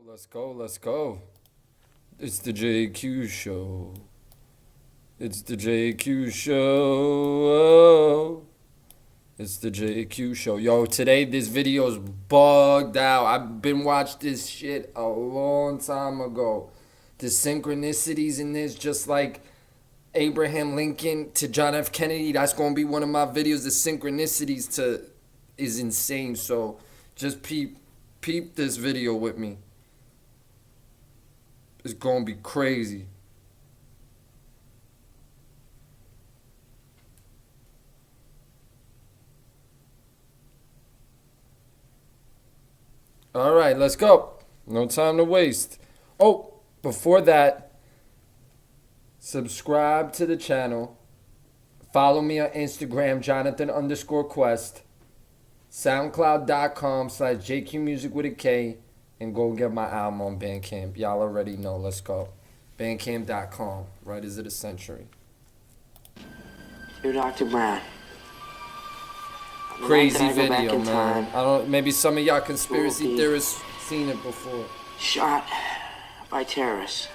Let's go, let's go. It's the JQ show. It's the JQ show. It's the JQ show. Yo, today this video's bugged out. I've been watching this shit a long time ago. The synchronicities in this, just like Abraham Lincoln to John F. Kennedy, that's gonna be one of my videos. The synchronicities is insane. So just peep this video with me. It's gonna be crazy. All right, let's go. No time to waste. Oh, before that, subscribe to the channel. Follow me on Instagram, Jonathan_Quest. SoundCloud.com/JQMusic with a K. And go get my album on Bandcamp. Y'all already know. Let's go. Bandcamp.com. Right as it a century. You're Dr. Brown. Crazy video, man. I don't. Maybe some of y'all conspiracy theorists seen it before. Shot by terrorists.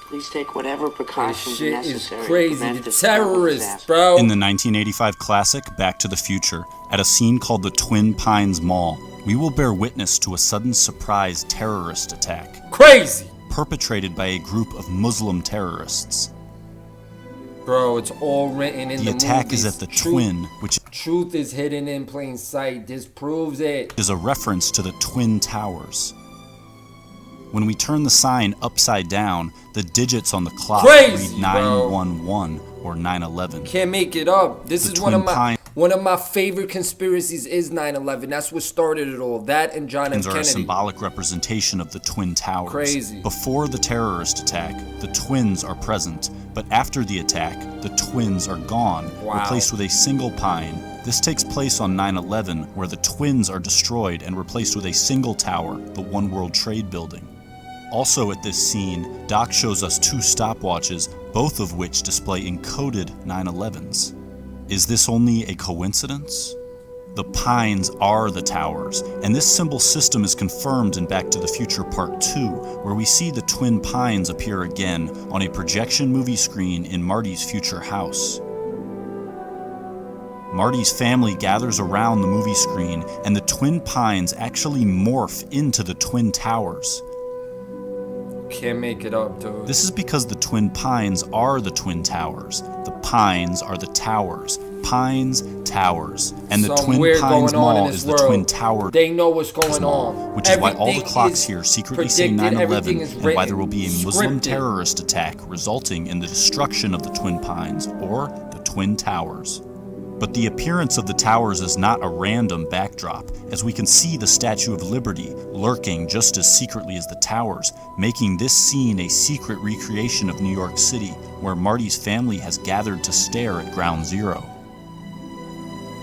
Please take whatever precautions This shit necessary is to crazy. prevent The this terrible terrorists, disaster. bro. In the 1985 classic Back to the Future, at a scene called the Twin Pines Mall, we will bear witness to a sudden surprise terrorist attack Crazy. perpetrated by a group of Muslim terrorists. Bro, it's all written in The the attack movies. is at the Twin, which Truth is hidden in plain sight. This proves it. is a reference to the Twin Towers. When we turn the sign upside down, the digits on the clock Crazy, read bro. 911 or 9/11. Can't make it up. This The is one of Twin my favorite conspiracies is 9/11. That's what started it all. That and John F. Pines are a Kennedy. symbolic representation of the Twin Towers. Crazy. Before the terrorist attack, the twins are present, but after the attack, the twins are gone, Wow. replaced with a single pine. This takes place on 9/11, where the twins are destroyed and replaced with a single tower, the One World Trade Building. Also at this scene, Doc shows us two stopwatches, both of which display encoded 9/11s. Is this only a coincidence? The pines are the towers, and this symbol system is confirmed in Back to the Future Part 2, where we see the twin pines appear again on a projection movie screen in Marty's future house. Marty's family gathers around the movie screen, and the twin pines actually morph into the twin towers. Can't make it up, dude. This is because the twin pines are the twin towers. The pines are the towers. Pines, towers. And the Something Twin weird Pines going on in Mall this is the world. Twin Tower They know what's going Mall, on. which is why all the Everything clocks is here secretly say predicted, 9/11 everything is and why written, there will be a Muslim scripted. terrorist attack resulting in the destruction of the Twin Pines, or the Twin Towers. But the appearance of the towers is not a random backdrop, as we can see the Statue of Liberty lurking just as secretly as the towers, making this scene a secret recreation of New York City, where Marty's family has gathered to stare at Ground Zero.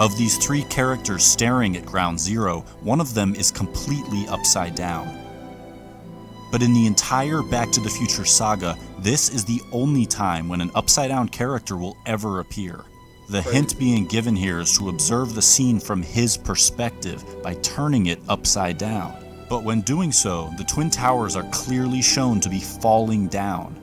Of these three characters staring at Ground Zero, one of them is completely upside down. But in the entire Back to the Future saga, this is the only time when an upside-down character will ever appear. The hint being given here is to observe the scene from his perspective by turning it upside down. But when doing so, the Twin Towers are clearly shown to be falling down.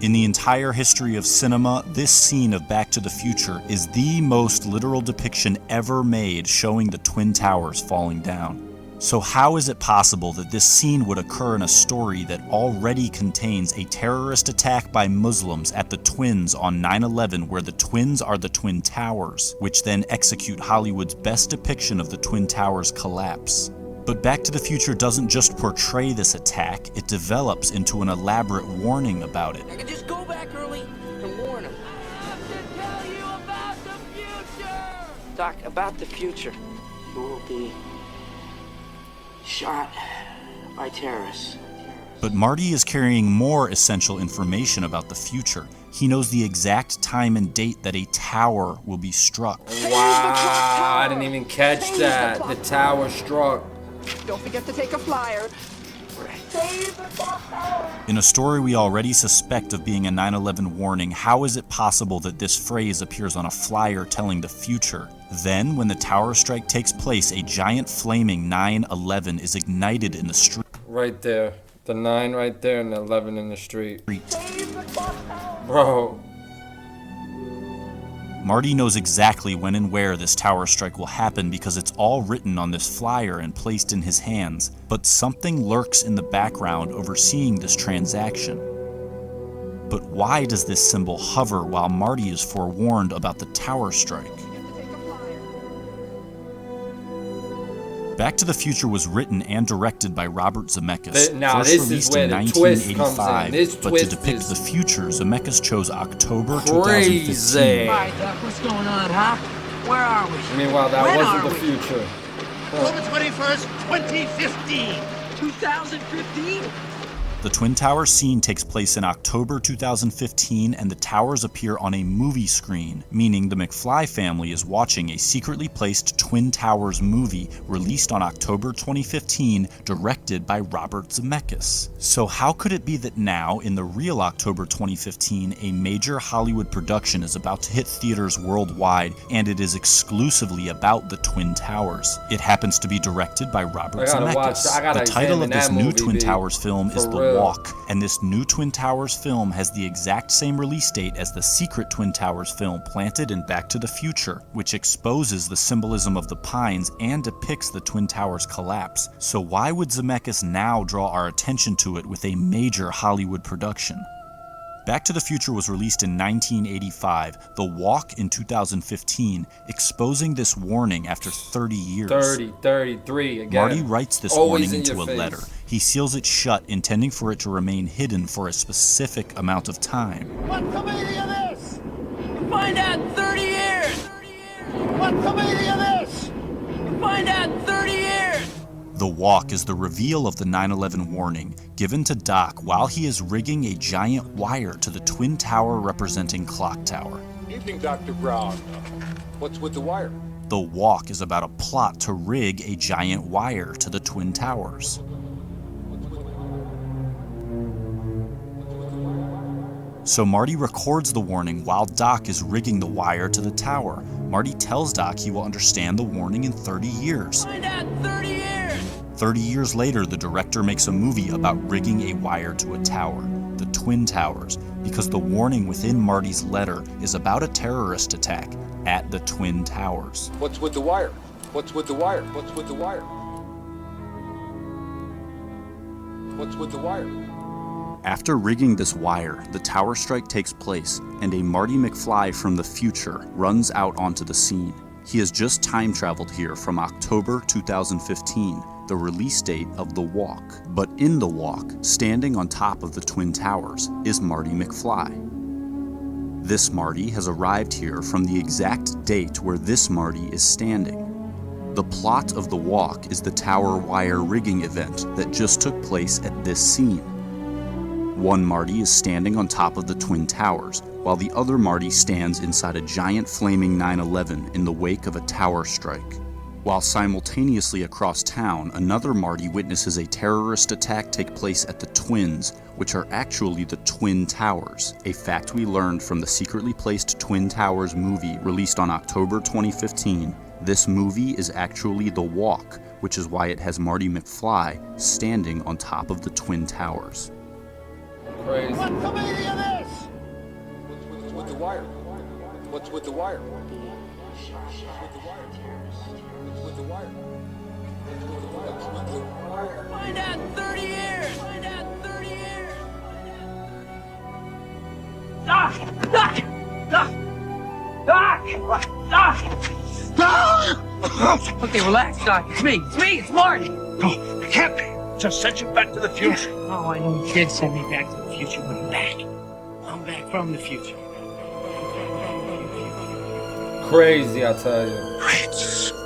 In the entire history of cinema, this scene of Back to the Future is the most literal depiction ever made showing the Twin Towers falling down. So how is it possible that this scene would occur in a story that already contains a terrorist attack by Muslims at the twins on 9/11, where the twins are the Twin Towers, which then execute Hollywood's best depiction of the Twin Towers' collapse? But Back to the Future doesn't just portray this attack, it develops into an elaborate warning about it. I could just go back early and warn him. I have to tell you about the future! Doc, about the future. You will be shot by terrorists. But Marty is carrying more essential information about the future. He knows the exact time and date that a tower will be struck. Wow, I didn't even catch that. The tower struck. Don't forget to take a flyer. In a story we already suspect of being a 9/11 warning, how is it possible that this phrase appears on a flyer telling the future? Then, when the tower strike takes place, a giant flaming 9/11 is ignited in the street. Right there. The 9 right there and the 11 in the street. Bro. Marty knows exactly when and where this tower strike will happen because it's all written on this flyer and placed in his hands, but something lurks in the background overseeing this transaction. But why does this symbol hover while Marty is forewarned about the tower strike? Back to the Future was written and directed by Robert Zemeckis. Now, first this is released where in the twist comes 1985, in. This but to twist depict is the future, Zemeckis chose October crazy. 2015. All right, Doc, what's going on, huh? Where are we? Meanwhile, that When wasn't are the we? future. October 21st, 2015. 2015? The Twin Towers scene takes place in October 2015, and the towers appear on a movie screen, meaning the McFly family is watching a secretly placed Twin Towers movie released on October 2015, directed by Robert Zemeckis. So how could it be that now, in the real October 2015, a major Hollywood production is about to hit theaters worldwide, and it is exclusively about the Twin Towers? It happens to be directed by Robert Zemeckis. The title of this new Twin Towers film is The Walk, and this new Twin Towers film has the exact same release date as the secret Twin Towers film planted in Back to the Future, which exposes the symbolism of the pines and depicts the Twin Towers collapse. So why would Zemeckis now draw our attention to it with a major Hollywood production? Back to the Future was released in 1985, The Walk in 2015, exposing this warning after 30 years. 33 again. Marty writes this Always warning in into your a face. letter. He seals it shut, intending for it to remain hidden for a specific amount of time. What's the meaning of this? Find out in 30 years! What's the meaning of this? Find out in 30 years! The Walk is the reveal of the 9/11 warning, given to Doc while he is rigging a giant wire to the Twin Tower representing Clock Tower. Evening, Dr. Brown. What's with the wire? The Walk is about a plot to rig a giant wire to the Twin Towers. So Marty records the warning while Doc is rigging the wire to the tower. Marty tells Doc he will understand the warning in 30 years. Find out in 30 years! 30 years later, the director makes a movie about rigging a wire to a tower, the Twin Towers, because the warning within Marty's letter is about a terrorist attack at the Twin Towers. What's with the wire? What's with the wire? What's with the wire? What's with the wire? After rigging this wire, the tower strike takes place, and a Marty McFly from the future runs out onto the scene. He has just time traveled here from October 2015, the release date of The Walk. But in The Walk, standing on top of the Twin Towers, is Marty McFly. This Marty has arrived here from the exact date where this Marty is standing. The plot of The Walk is the tower wire rigging event that just took place at this scene. One Marty is standing on top of the Twin Towers, while the other Marty stands inside a giant flaming 9/11 in the wake of a tower strike. While simultaneously across town, another Marty witnesses a terrorist attack take place at the Twins, which are actually the Twin Towers, a fact we learned from the secretly placed Twin Towers movie released on October 2015. This movie is actually The Walk, which is why it has Marty McFly standing on top of the Twin Towers. Crazy. What's the meaning of this? What's with the wire? What's with the wire? With the wire? Find out in 30 years! Find out in 30 years! Doc! Doc! Doc! Doc! Doc! Okay, relax, Doc. It's me. It's me. It's Marty. No, it can't be. Just sent you back to the future. Oh, I know you did send me back to the future, but I'm back. I'm back from the future. Crazy, I tell you. Great Scott.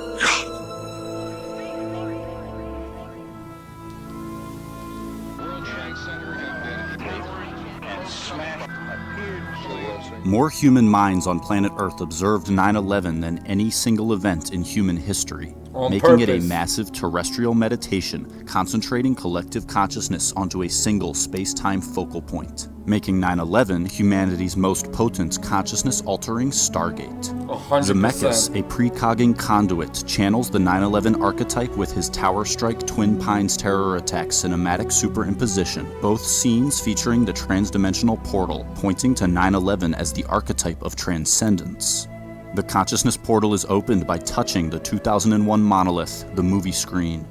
More human minds on planet Earth observed 9/11 than any single event in human history. On making it a purpose. massive terrestrial meditation, concentrating collective consciousness onto a single space-time focal point, making 9/11 humanity's most potent consciousness-altering stargate. 100%. Zemeckis, a precogging conduit, channels the 9/11 archetype with his Tower Strike Twin Pines terror attack cinematic superimposition, both scenes featuring the transdimensional portal, pointing to 9/11 as the archetype of transcendence. The consciousness portal is opened by touching the 2001 monolith, the movie screen,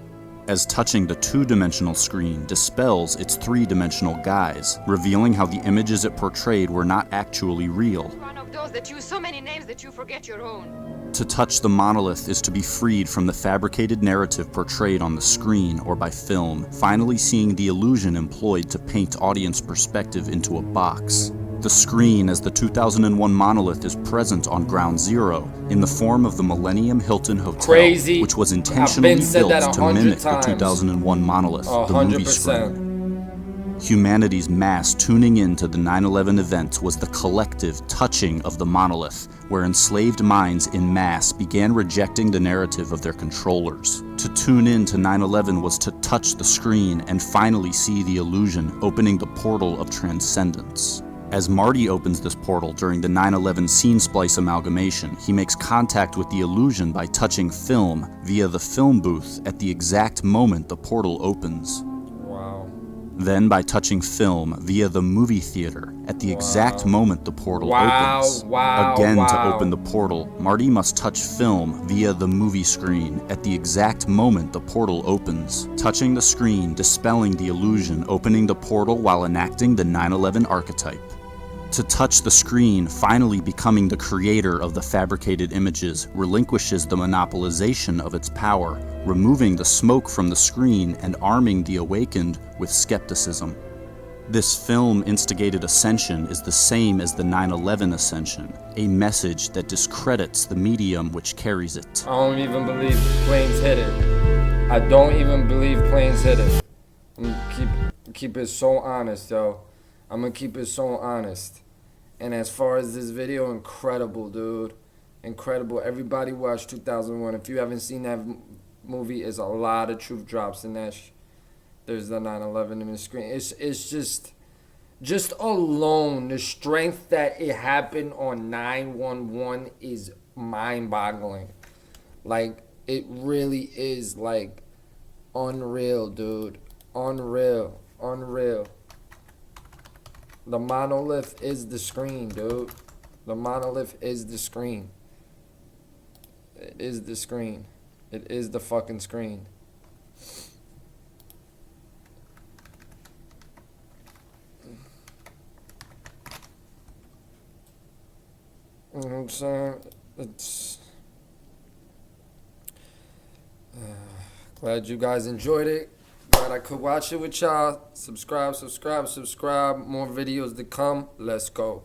as touching the two-dimensional screen dispels its three-dimensional guise, revealing how the images it portrayed were not actually real. One of those that use so many names that you forget your own. To touch the monolith is to be freed from the fabricated narrative portrayed on the screen or by film, finally seeing the illusion employed to paint audience perspective into a box. The screen as the 2001 monolith is present on Ground Zero in the form of the Millennium Hilton Hotel, Crazy. which was I've intentionally been said built that to 100 mimic the times. 2001 monolith, the movie screen. 100%. Humanity's mass tuning in to the 9/11 event was the collective touching of the monolith, where enslaved minds in mass began rejecting the narrative of their controllers. To tune in to 9/11 was to touch the screen and finally see the illusion opening the portal of transcendence. As Marty opens this portal during the 9/11 scene splice amalgamation, he makes contact with the illusion by touching film via the film booth at the exact moment the portal opens. Wow. Then by touching film via the movie theater at the exact moment the portal Wow, opens. wow, Again, to wow. open the portal, Marty must touch film via the movie screen at the exact moment the portal opens. Touching the screen, dispelling the illusion, opening the portal while enacting the 9/11 archetype. To touch the screen, finally becoming the creator of the fabricated images, relinquishes the monopolization of its power, removing the smoke from the screen and arming the awakened with skepticism. This film-instigated ascension is the same as the 9/11 ascension, a message that discredits the medium which carries it. I don't even believe planes hit it. I don't even believe planes hit it. I'm gonna keep it so honest, yo. I'm gonna keep it so honest. And as far as this video, incredible, dude. Incredible. Everybody watch 2001. If you haven't seen that movie, there's a lot of truth drops in that. There's the 9/11 in the screen. It's just alone, the strength that it happened on 9/11 is mind-boggling. Like, it really is, like, unreal, dude. Unreal. The monolith is the screen, dude. The monolith is the screen. It is the screen. It is the fucking screen. You know what I'm saying? It's... glad you guys enjoyed it. Glad I could watch it with y'all. Subscribe. More videos to come. Let's go.